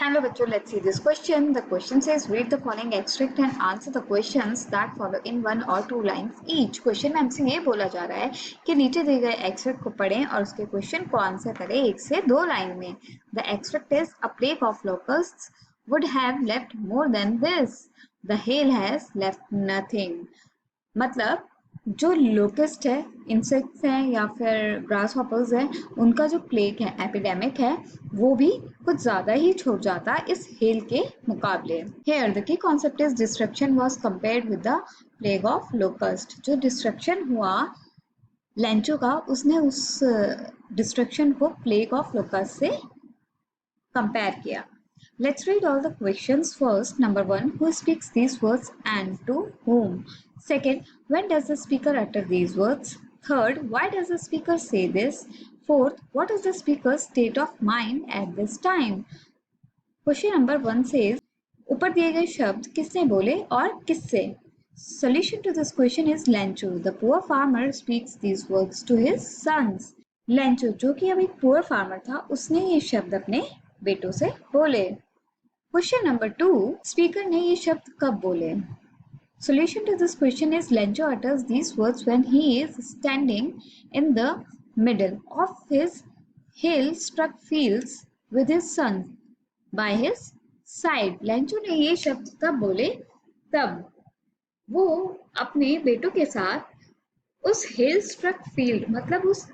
Hello बच्चों, let's see this question. The question says read the following extract and answer the questions that follow in one or two lines each. Question में हमसे ये बोला जा रहा है कि नीचे दिए गए एक्सट्रैक्ट को पढ़ें और उसके क्वेश्चन को आंसर करें एक से दो लाइन में. The extract is a plague of locusts would have left more than this. The hail has left nothing. मतलब जो लोकेस्ट है, इंसेक्ट्स हैं या फिर ग्रास हॉपर्स हैं, उनका जो प्लेग है, एपिडेमिक है, वो भी कुछ ज्यादा ही छोड़ जाता इस हेल के मुकाबले. Here the key concept is destruction was compared with the plague of locust. जो डिस्ट्रक्शन हुआ लेंचो का, उसने उस डिस्ट्रक्शन को प्लेग ऑफ लोकस्ट से कंपेयर किया. Let's read all the questions first. Number 1, who speaks these words and to whom? Second, when does the speaker utter these words? Third, why does the speaker say this? Fourth, what is the speaker's state of mind at this time? Question number 1 says, ऊपर दिए गए शब्द किसने बोले और किससे? Solution to this question is Lencho. The poor farmer speaks these words to his sons. Lencho, जो कि अब एक poor farmer था, उसने ये शब्द अपने बेटों से बोले. Question number 2, speaker ने ये शब्द कब बोले? Solution to this question is Lencho utters these words when he is standing in the middle of his hail-struck fields with his son by his side. Lencho ने ये शब्द तब बोले तब वो अपने बेटों के साथ उस hail-struck field, मतलब उस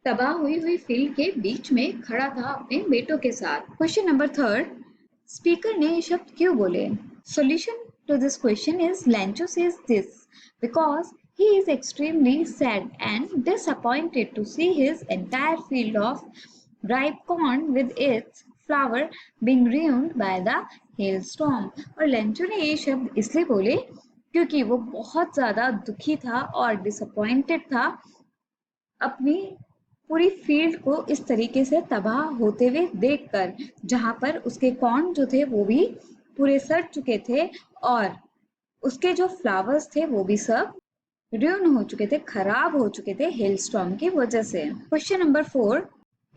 तबाह हुई फील्ड के बीच में खड़ा था अपने बेटों के साथ. Question number 3, स्पीकर ने ये शब्द क्यों बोले? Solution to this question is Lencho says this because he is extremely sad and disappointed to see his entire field of ripe corn with its flower being ruined by the hailstorm. और Lencho ने ये शब्द इसलिए बोले क्योंकि वो बहुत ज्यादा दुखी था और डिसअपॉइंटेड था अपनी पूरी फील्ड को इस तरीके से तबाह होते हुए देखकर, जहां पर उसके कॉर्न जो थे वो भी पूरे सड़ चुके थे और उसके जो फ्लावर्स थे वो भी सब रुइन हो चुके थे, खराब हो चुके थे हेलस्टॉर्म की वजह से. क्वेश्चन नंबर 4,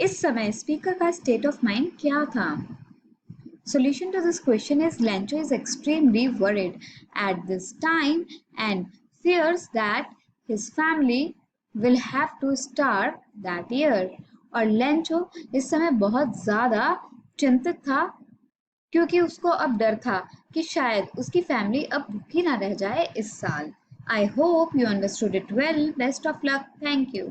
इस समय स्पीकर का स्टेट ऑफ माइंड क्या था? Solution to this question is Lencho is extremely worried at this time and fears that his family will have to starve that year. और लेंचो इस समय बहुत ज्यादा चिंतित था क्योंकि उसको अब डर था कि शायद उसकी फैमिली अब भूखी ना रह जाए इस साल. I hope you understood it well. Best of luck. Thank you.